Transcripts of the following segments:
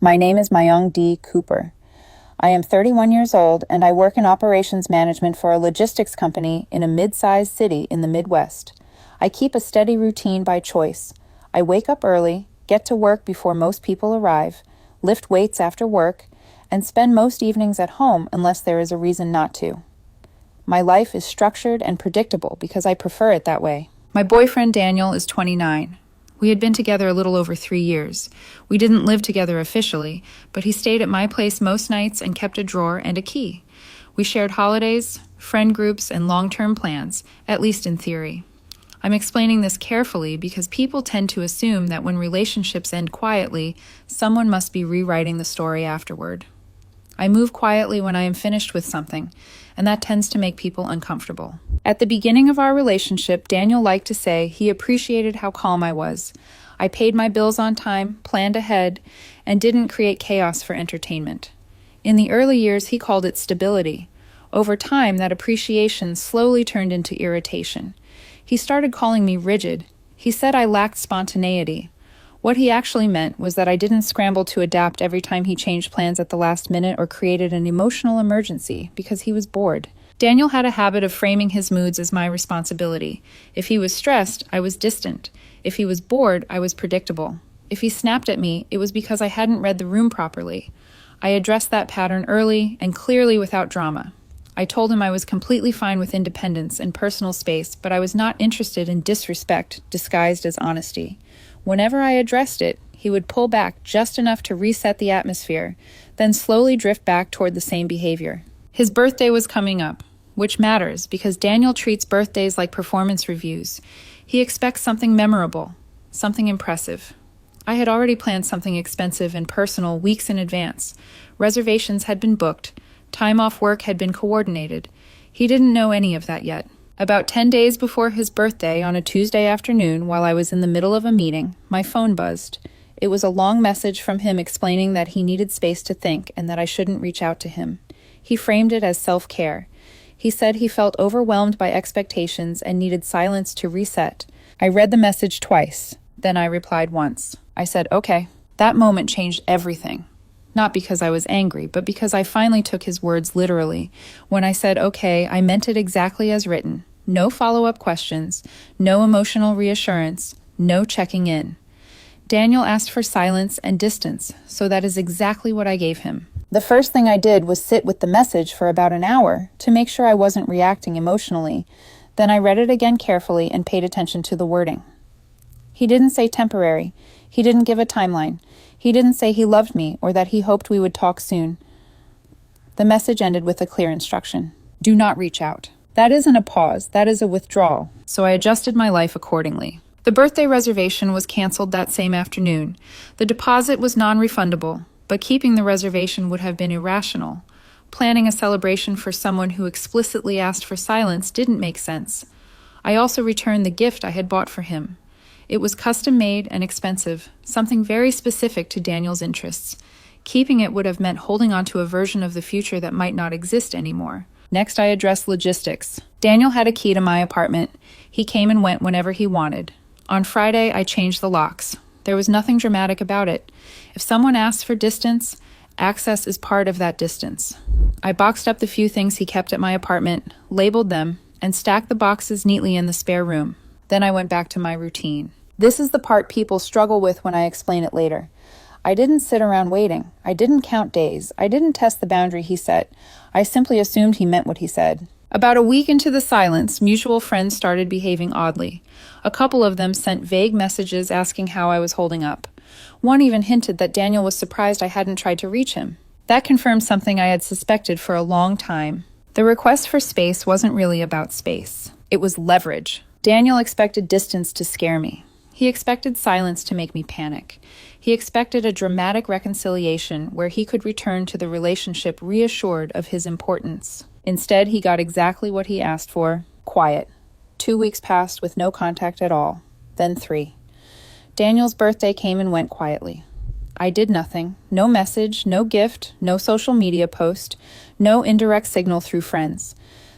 My name is Mayong D. Cooper. I am 31 years old and I work in operations management for a logistics company in a mid-sized city in the Midwest. I keep a steady routine by choice. I wake up early, get to work before most people arrive, lift weights after work, and spend most evenings at home unless there is a reason not to. My life is structured and predictable because I prefer it that way. My boyfriend Daniel is 29. We had been together a little over 3 years. We didn't live together officially, but he stayed at my place most nights and kept a drawer and a key. We shared holidays, friend groups, and long-term plans, at least in theory. I'm explaining this carefully because people tend to assume that when relationships end quietly, someone must be rewriting the story afterward. I move quietly when I am finished with something, and that tends to make people uncomfortable. At the beginning of our relationship, Daniel liked to say he appreciated how calm I was. I paid my bills on time, planned ahead, and didn't create chaos for entertainment. In the early years, he called it stability. Over time, that appreciation slowly turned into irritation. He started calling me rigid. He said I lacked spontaneity. What he actually meant was that I didn't scramble to adapt every time he changed plans at the last minute or created an emotional emergency because he was bored. Daniel had a habit of framing his moods as my responsibility. If he was stressed, I was distant. If he was bored, I was predictable. If he snapped at me, it was because I hadn't read the room properly. I addressed that pattern early and clearly without drama. I told him I was completely fine with independence and personal space, but I was not interested in disrespect disguised as honesty. Whenever I addressed it, he would pull back just enough to reset the atmosphere, then slowly drift back toward the same behavior. His birthday was coming up, which matters because Daniel treats birthdays like performance reviews. He expects something memorable, something impressive. I had already planned something expensive and personal weeks in advance. Reservations had been booked. Time off work had been coordinated. He didn't know any of that yet. About 10 days before his birthday, on a Tuesday afternoon, while I was in the middle of a meeting, my phone buzzed. It was a long message from him explaining that he needed space to think and that I shouldn't reach out to him. He framed it as self-care. He said he felt overwhelmed by expectations and needed silence to reset. I read the message twice. Then I replied once. I said, okay. That moment changed everything. Not because I was angry, but because I finally took his words literally. When I said, okay, I meant it exactly as written. No follow-up questions, no emotional reassurance, no checking in. Daniel asked for silence and distance, so that is exactly what I gave him. The first thing I did was sit with the message for about an hour to make sure I wasn't reacting emotionally. Then I read it again carefully and paid attention to the wording. He didn't say temporary. He didn't give a timeline. He didn't say he loved me or that he hoped we would talk soon. The message ended with a clear instruction. Do not reach out. That isn't a pause, that is a withdrawal. So I adjusted my life accordingly. The birthday reservation was canceled that same afternoon. The deposit was non-refundable, but keeping the reservation would have been irrational. Planning a celebration for someone who explicitly asked for silence didn't make sense. I also returned the gift I had bought for him. It was custom-made and expensive, something very specific to Daniel's interests. Keeping it would have meant holding on to a version of the future that might not exist anymore. Next, I addressed logistics. Daniel had a key to my apartment. He came and went whenever he wanted. On Friday, I changed the locks. There was nothing dramatic about it. If someone asks for distance, access is part of that distance. I boxed up the few things he kept at my apartment, labeled them, and stacked the boxes neatly in the spare room. Then I went back to my routine. This is the part people struggle with when I explain it later. I didn't sit around waiting. I didn't count days. I didn't test the boundary he set. I simply assumed he meant what he said. About a week into the silence, mutual friends started behaving oddly. A couple of them sent vague messages asking how I was holding up. One even hinted that Daniel was surprised I hadn't tried to reach him. That confirmed something I had suspected for a long time. The request for space wasn't really about space. It was leverage. Daniel expected distance to scare me. He expected silence to make me panic. He expected a dramatic reconciliation where he could return to the relationship reassured of his importance. Instead, he got exactly what he asked for: quiet. 2 weeks passed with no contact at all. Then 3. Daniel's birthday came and went quietly. I did nothing. No message, no gift, no social media post, no indirect signal through friends.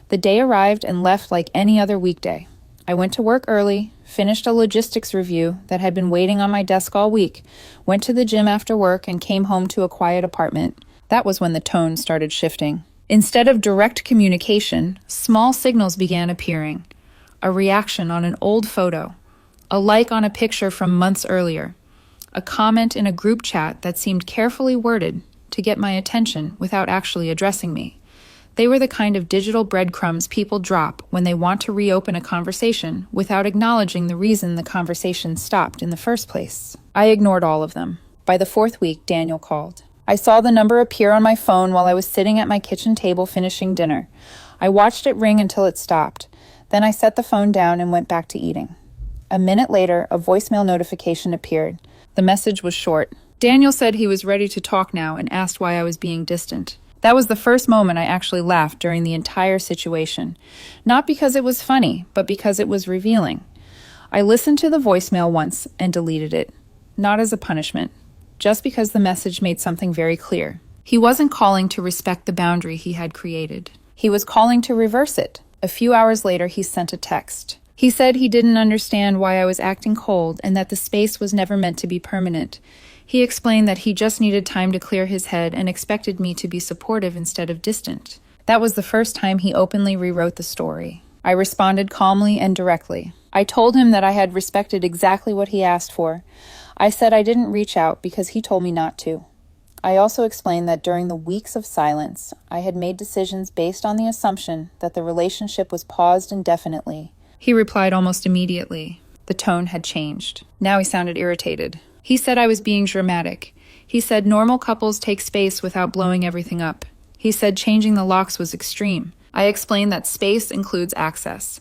The day arrived and left like any other weekday. I went to work early, finished a logistics review that had been waiting on my desk all week, went to the gym after work, and came home to a quiet apartment. That was when the tone started shifting. Instead of direct communication, small signals began appearing. A reaction on an old photo, a like on a picture from months earlier, a comment in a group chat that seemed carefully worded to get my attention without actually addressing me. They were the kind of digital breadcrumbs people drop when they want to reopen a conversation without acknowledging the reason the conversation stopped in the first place. I ignored all of them. By the 4th week, Daniel called. I saw the number appear on my phone while I was sitting at my kitchen table finishing dinner. I watched it ring until it stopped. Then I set the phone down and went back to eating. A minute later, a voicemail notification appeared. The message was short. Daniel said he was ready to talk now and asked why I was being distant. That was the first moment I actually laughed during the entire situation. Not because it was funny, but because it was revealing. I listened to the voicemail once and deleted it. Not as a punishment, just because the message made something very clear. He wasn't calling to respect the boundary he had created. He was calling to reverse it. A few hours later, he sent a text. He said he didn't understand why I was acting cold and that the space was never meant to be permanent. He explained that he just needed time to clear his head and expected me to be supportive instead of distant. That was the first time he openly rewrote the story. I responded calmly and directly. I told him that I had respected exactly what he asked for. I said I didn't reach out because he told me not to. I also explained that during the weeks of silence, I had made decisions based on the assumption that the relationship was paused indefinitely. He replied almost immediately. The tone had changed. Now he sounded irritated. He said I was being dramatic. He said normal couples take space without blowing everything up. He said changing the locks was extreme. I explained that space includes access.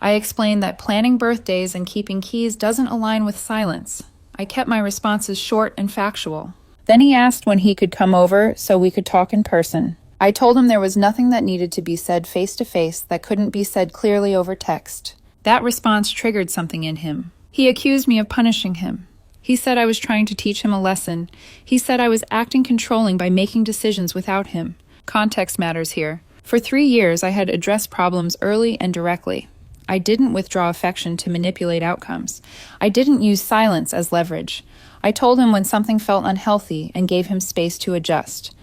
I explained that planning birthdays and keeping keys doesn't align with silence. I kept my responses short and factual. Then he asked when he could come over so we could talk in person. I told him there was nothing that needed to be said face-to-face that couldn't be said clearly over text. That response triggered something in him. He accused me of punishing him. He said I was trying to teach him a lesson. He said I was acting controlling by making decisions without him. Context matters here. For 3 years, I had addressed problems early and directly. I didn't withdraw affection to manipulate outcomes. I didn't use silence as leverage. I told him when something felt unhealthy and gave him space to adjust.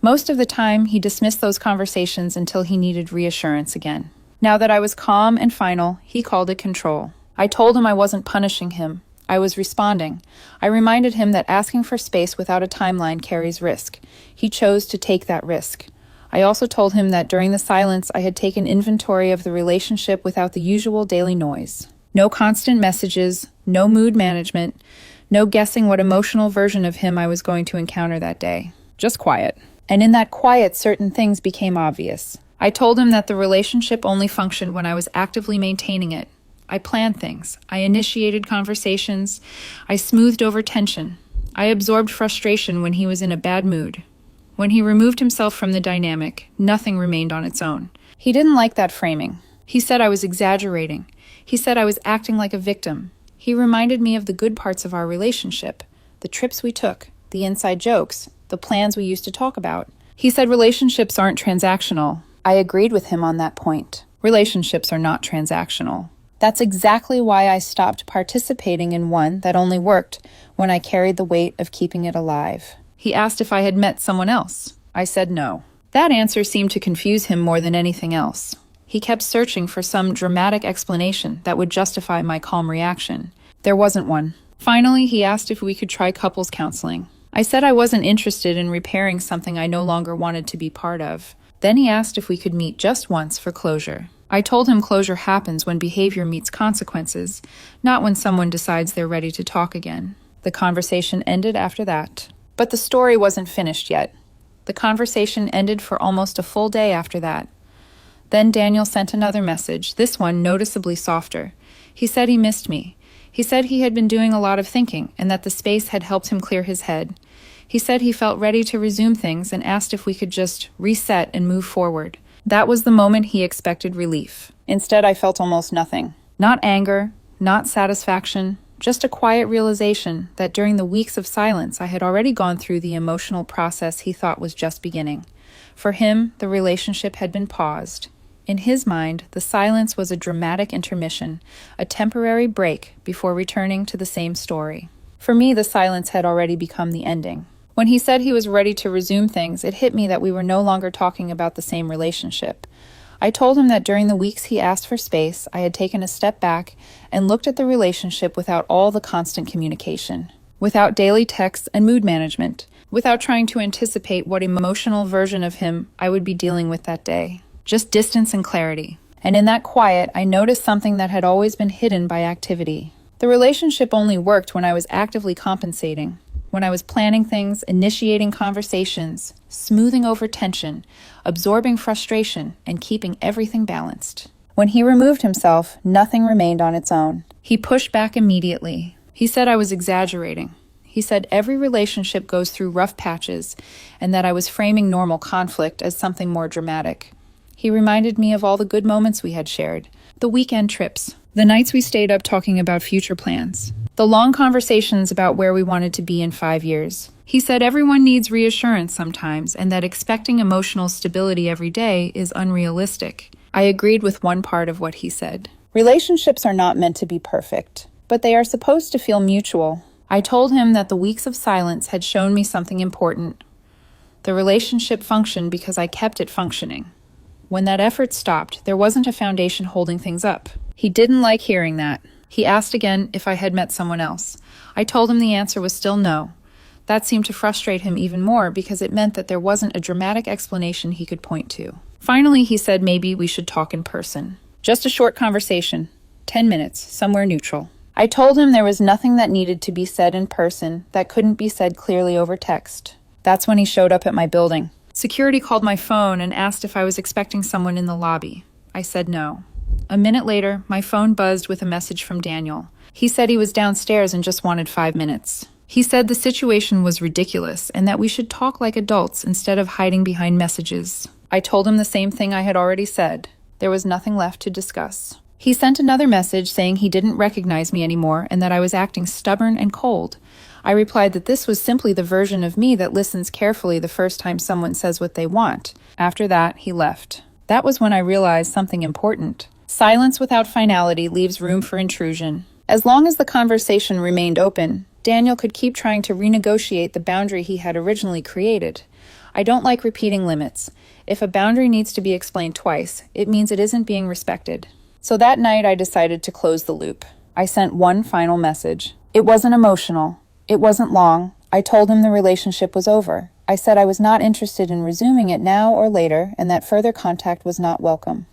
Most of the time, he dismissed those conversations until he needed reassurance again. Now that I was calm and final, he called it control. I told him I wasn't punishing him. I was responding. I reminded him that asking for space without a timeline carries risk. He chose to take that risk. I also told him that during the silence, I had taken inventory of the relationship without the usual daily noise. No constant messages, no mood management, no guessing what emotional version of him I was going to encounter that day. Just quiet. And in that quiet, certain things became obvious. I told him that the relationship only functioned when I was actively maintaining it. I planned things. I initiated conversations. I smoothed over tension. I absorbed frustration when he was in a bad mood. When he removed himself from the dynamic, nothing remained on its own. He didn't like that framing. He said I was exaggerating. He said I was acting like a victim. He reminded me of the good parts of our relationship, the trips we took, the inside jokes, the plans we used to talk about. He said relationships aren't transactional. I agreed with him on that point. Relationships are not transactional. That's exactly why I stopped participating in one that only worked when I carried the weight of keeping it alive. He asked if I had met someone else. I said no. That answer seemed to confuse him more than anything else. He kept searching for some dramatic explanation that would justify my calm reaction. There wasn't one. Finally, he asked if we could try couples counseling. I said I wasn't interested in repairing something I no longer wanted to be part of. Then he asked if we could meet just once for closure. I told him closure happens when behavior meets consequences, not when someone decides they're ready to talk again. The conversation ended after that. But the story wasn't finished yet. The conversation ended for almost a full day after that. Then Daniel sent another message, this one noticeably softer. He said he missed me. He said he had been doing a lot of thinking and that the space had helped him clear his head. He said he felt ready to resume things and asked if we could just reset and move forward. That was the moment he expected relief. Instead, I felt almost nothing. Not anger, not satisfaction, just a quiet realization that during the weeks of silence, I had already gone through the emotional process he thought was just beginning. For him, the relationship had been paused. In his mind, the silence was a dramatic intermission, a temporary break before returning to the same story. For me, the silence had already become the ending. When he said he was ready to resume things, it hit me that we were no longer talking about the same relationship. I told him that during the weeks he asked for space, I had taken a step back and looked at the relationship without all the constant communication, without daily texts and mood management, without trying to anticipate what emotional version of him I would be dealing with that day. Just distance and clarity. And in that quiet, I noticed something that had always been hidden by activity. The relationship only worked when I was actively compensating, when I was planning things, initiating conversations, smoothing over tension, absorbing frustration, and keeping everything balanced. When he removed himself, nothing remained on its own. He pushed back immediately. He said I was exaggerating. He said every relationship goes through rough patches, and that I was framing normal conflict as something more dramatic. He reminded me of all the good moments we had shared, the weekend trips, the nights we stayed up talking about future plans, the long conversations about where we wanted to be in 5 years. He said everyone needs reassurance sometimes, and that expecting emotional stability every day is unrealistic. I agreed with one part of what he said. Relationships are not meant to be perfect, but they are supposed to feel mutual. I told him that the weeks of silence had shown me something important. The relationship functioned because I kept it functioning. When that effort stopped, there wasn't a foundation holding things up. He didn't like hearing that. He asked again if I had met someone else. I told him the answer was still no. That seemed to frustrate him even more because it meant that there wasn't a dramatic explanation he could point to. Finally, he said maybe we should talk in person. Just a short conversation. 10 minutes, somewhere neutral. I told him there was nothing that needed to be said in person that couldn't be said clearly over text. That's when he showed up at my building. Security called my phone and asked if I was expecting someone in the lobby. I said no. A minute later, my phone buzzed with a message from Daniel. He said he was downstairs and just wanted 5 minutes. He said the situation was ridiculous and that we should talk like adults instead of hiding behind messages. I told him the same thing I had already said. There was nothing left to discuss. He sent another message saying he didn't recognize me anymore and that I was acting stubborn and cold. I replied that this was simply the version of me that listens carefully the first time someone says what they want. After that, he left. That was when I realized something important. Silence without finality leaves room for intrusion. As long as the conversation remained open, Daniel could keep trying to renegotiate the boundary he had originally created. I don't like repeating limits. If a boundary needs to be explained twice, it means it isn't being respected. So that night I decided to close the loop. I sent one final message. It wasn't emotional. It wasn't long. I told him the relationship was over. I said I was not interested in resuming it now or later and that further contact was not welcome.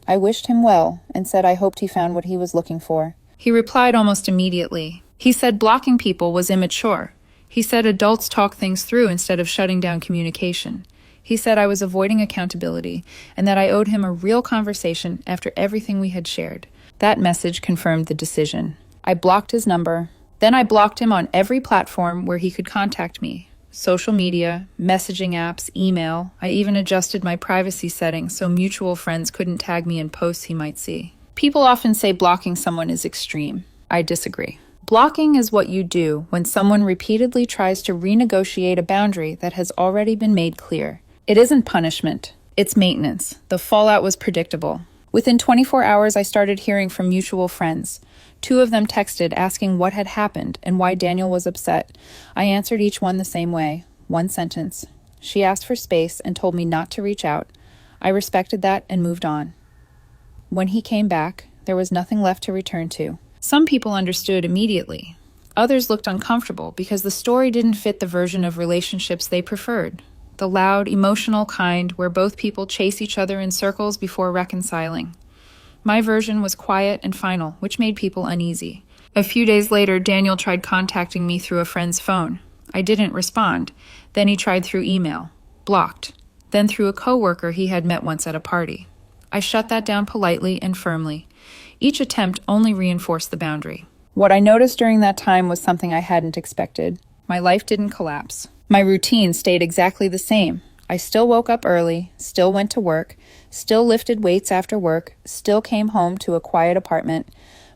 I wished him well and said I hoped he found what he was looking for. He replied almost immediately. He said blocking people was immature. He said adults talk things through instead of shutting down communication. He said I was avoiding accountability and that I owed him a real conversation after everything we had shared. That message confirmed the decision. I blocked his number. Then I blocked him on every platform where he could contact me. Social media, messaging apps, email. I even adjusted my privacy settings so mutual friends couldn't tag me in posts he might see. People often say blocking someone is extreme. I disagree. Blocking is what you do when someone repeatedly tries to renegotiate a boundary that has already been made clear. It isn't punishment. It's maintenance. The fallout was predictable. Within 24 hours, I started hearing from mutual friends. 2 of them texted asking what had happened and why Daniel was upset. I answered each one the same way. One sentence. She asked for space and told me not to reach out. I respected that and moved on. When he came back, there was nothing left to return to. Some people understood immediately. Others looked uncomfortable because the story didn't fit the version of relationships they preferred. The loud, emotional kind where both people chase each other in circles before reconciling. My version was quiet and final, which made people uneasy. A few days later, Daniel tried contacting me through a friend's phone. I didn't respond. Then he tried through email. Blocked. Then through a coworker he had met once at a party. I shut that down politely and firmly. Each attempt only reinforced the boundary. What I noticed during that time was something I hadn't expected. My life didn't collapse. My routine stayed exactly the same. I still woke up early, still went to work, still lifted weights after work, still came home to a quiet apartment,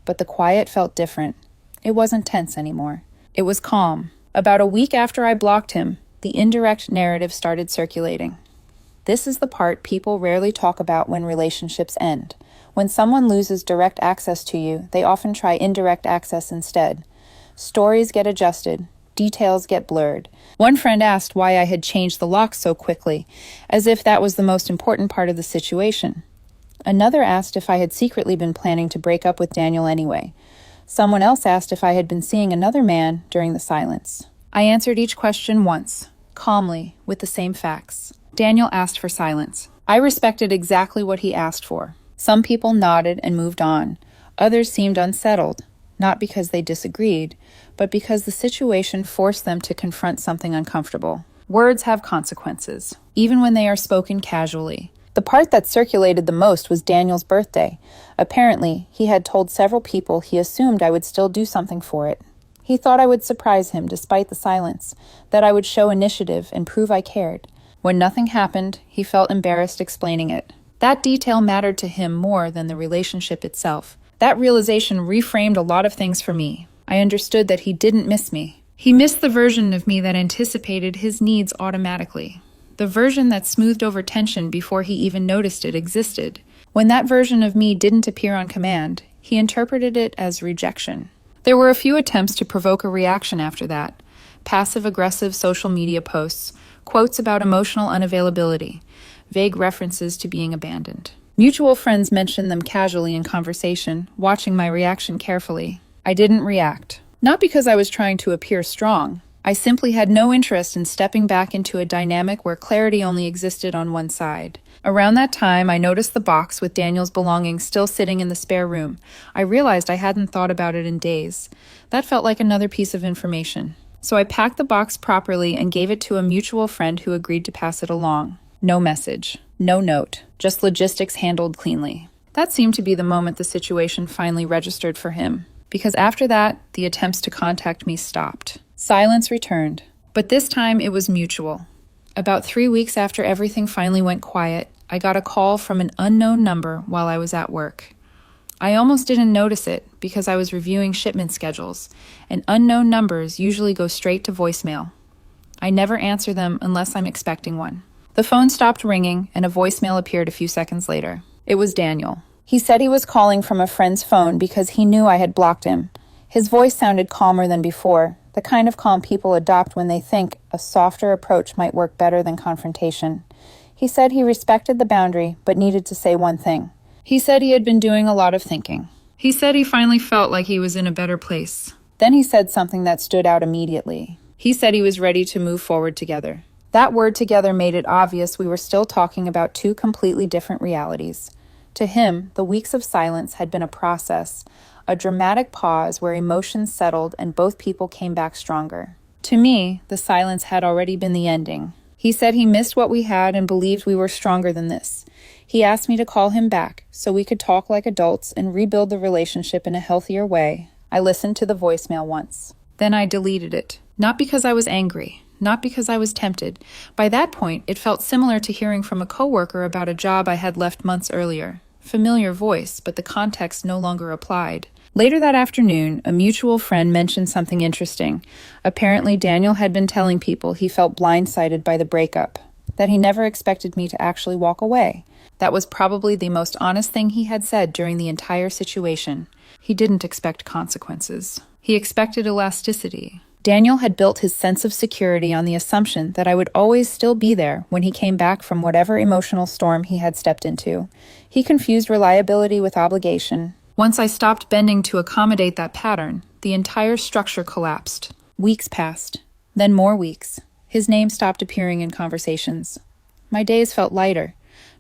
but the quiet felt different. It wasn't tense anymore. It was calm. About a week after I blocked him, the indirect narrative started circulating. This is the part people rarely talk about when relationships end. When someone loses direct access to you, they often try indirect access instead. Stories get adjusted. Details get blurred. One friend asked why I had changed the locks so quickly, as if that was the most important part of the situation. Another asked if I had secretly been planning to break up with Daniel anyway. Someone else asked if I had been seeing another man during the silence. I answered each question once, calmly, with the same facts. Daniel asked for silence. I respected exactly what he asked for. Some people nodded and moved on. Others seemed unsettled, not because they disagreed, but because the situation forced them to confront something uncomfortable. Words have consequences, even when they are spoken casually. The part that circulated the most was Daniel's birthday. Apparently, he had told several people he assumed I would still do something for it. He thought I would surprise him despite the silence, that I would show initiative and prove I cared. When nothing happened, he felt embarrassed explaining it. That detail mattered to him more than the relationship itself. That realization reframed a lot of things for me. I understood that he didn't miss me. He missed the version of me that anticipated his needs automatically. The version that smoothed over tension before he even noticed it existed. When that version of me didn't appear on command, he interpreted it as rejection. There were a few attempts to provoke a reaction after that. Passive-aggressive social media posts, quotes about emotional unavailability, vague references to being abandoned. Mutual friends mentioned them casually in conversation, watching my reaction carefully. I didn't react. Not because I was trying to appear strong. I simply had no interest in stepping back into a dynamic where clarity only existed on one side. Around that time, I noticed the box with Daniel's belongings still sitting in the spare room. I realized I hadn't thought about it in days. That felt like another piece of information. So I packed the box properly and gave it to a mutual friend who agreed to pass it along. No message. No note. Just logistics handled cleanly. That seemed to be the moment the situation finally registered for him. Because after that, the attempts to contact me stopped. Silence returned. But this time it was mutual. About 3 weeks after everything finally went quiet, I got a call from an unknown number while I was at work. I almost didn't notice it because I was reviewing shipment schedules, and unknown numbers usually go straight to voicemail. I never answer them unless I'm expecting one. The phone stopped ringing, and a voicemail appeared a few seconds later. It was Daniel. He said he was calling from a friend's phone because he knew I had blocked him. His voice sounded calmer than before, the kind of calm people adopt when they think a softer approach might work better than confrontation. He said he respected the boundary, but needed to say one thing. He said he had been doing a lot of thinking. He said he finally felt like he was in a better place. Then he said something that stood out immediately. He said he was ready to move forward together. That word together made it obvious we were still talking about two completely different realities. To him, the weeks of silence had been a process, a dramatic pause where emotions settled and both people came back stronger. To me, the silence had already been the ending. He said he missed what we had and believed we were stronger than this. He asked me to call him back so we could talk like adults and rebuild the relationship in a healthier way. I listened to the voicemail once. Then I deleted it. Not because I was angry. Not because I was tempted. By that point, it felt similar to hearing from a coworker about a job I had left months earlier. Familiar voice, but the context no longer applied. Later that afternoon, a mutual friend mentioned something interesting. Apparently, Daniel had been telling people he felt blindsided by the breakup, that he never expected me to actually walk away. That was probably the most honest thing he had said during the entire situation. He didn't expect consequences. He expected elasticity. Daniel had built his sense of security on the assumption that I would always still be there when he came back from whatever emotional storm he had stepped into. He confused reliability with obligation. Once I stopped bending to accommodate that pattern, the entire structure collapsed. Weeks passed. Then more weeks. His name stopped appearing in conversations. My days felt lighter.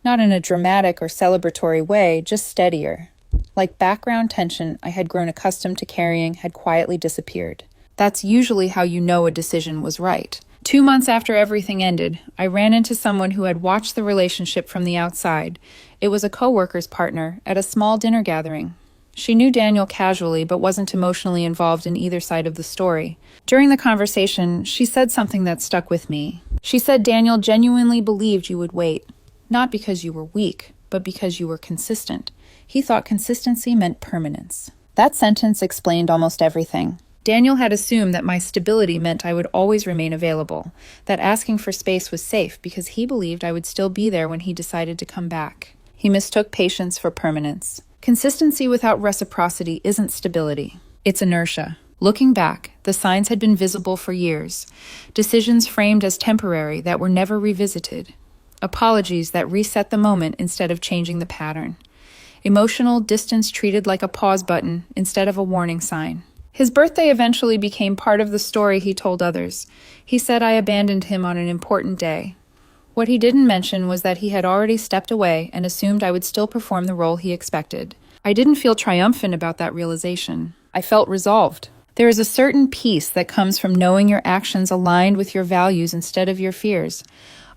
Not in a dramatic or celebratory way, just steadier. Like background tension I had grown accustomed to carrying had quietly disappeared. That's usually how you know a decision was right. 2 months after everything ended, I ran into someone who had watched the relationship from the outside. It was a coworker's partner at a small dinner gathering. She knew Daniel casually but wasn't emotionally involved in either side of the story. During the conversation, she said something that stuck with me. She said Daniel genuinely believed you would wait. Not because you were weak, but because you were consistent. He thought consistency meant permanence. That sentence explained almost everything. Daniel had assumed that my stability meant I would always remain available, that asking for space was safe because he believed I would still be there when he decided to come back. He mistook patience for permanence. Consistency without reciprocity isn't stability. It's inertia. Looking back, the signs had been visible for years. Decisions framed as temporary that were never revisited. Apologies that reset the moment instead of changing the pattern. Emotional distance treated like a pause button instead of a warning sign. His birthday eventually became part of the story he told others. He said I abandoned him on an important day. What he didn't mention was that he had already stepped away and assumed I would still perform the role he expected. I didn't feel triumphant about that realization. I felt resolved. There is a certain peace that comes from knowing your actions aligned with your values instead of your fears.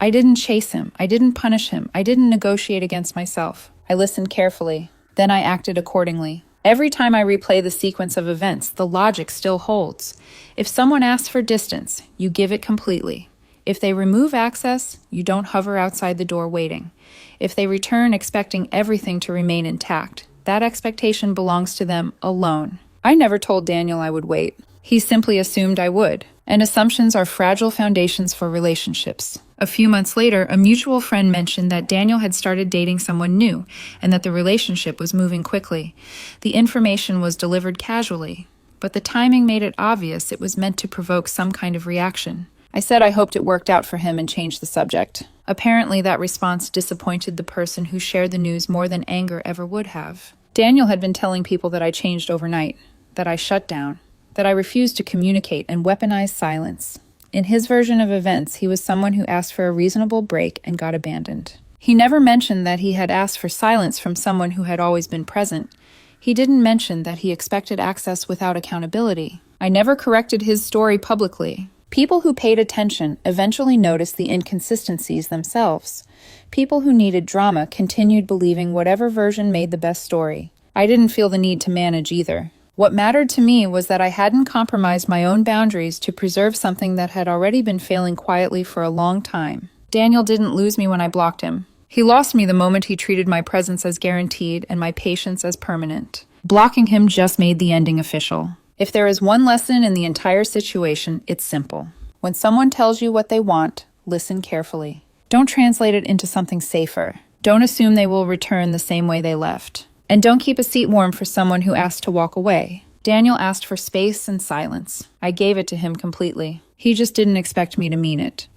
I didn't chase him. I didn't punish him. I didn't negotiate against myself. I listened carefully. Then I acted accordingly. Every time I replay the sequence of events, the logic still holds. If someone asks for distance, you give it completely. If they remove access, you don't hover outside the door waiting. If they return expecting everything to remain intact, that expectation belongs to them alone. I never told Daniel I would wait. He simply assumed I would. And assumptions are fragile foundations for relationships. A few months later, a mutual friend mentioned that Daniel had started dating someone new and that the relationship was moving quickly. The information was delivered casually, but the timing made it obvious it was meant to provoke some kind of reaction. I said I hoped it worked out for him and changed the subject. Apparently, that response disappointed the person who shared the news more than anger ever would have. Daniel had been telling people that I changed overnight, that I shut down, that I refused to communicate and weaponized silence. In his version of events, he was someone who asked for a reasonable break and got abandoned. He never mentioned that he had asked for silence from someone who had always been present. He didn't mention that he expected access without accountability. I never corrected his story publicly. People who paid attention eventually noticed the inconsistencies themselves. People who needed drama continued believing whatever version made the best story. I didn't feel the need to manage either. What mattered to me was that I hadn't compromised my own boundaries to preserve something that had already been failing quietly for a long time. Daniel didn't lose me when I blocked him. He lost me the moment he treated my presence as guaranteed and my patience as permanent. Blocking him just made the ending official. If there is one lesson in the entire situation, it's simple. When someone tells you what they want, listen carefully. Don't translate it into something safer. Don't assume they will return the same way they left. And don't keep a seat warm for someone who asked to walk away. Daniel asked for space and silence. I gave it to him completely. He just didn't expect me to mean it.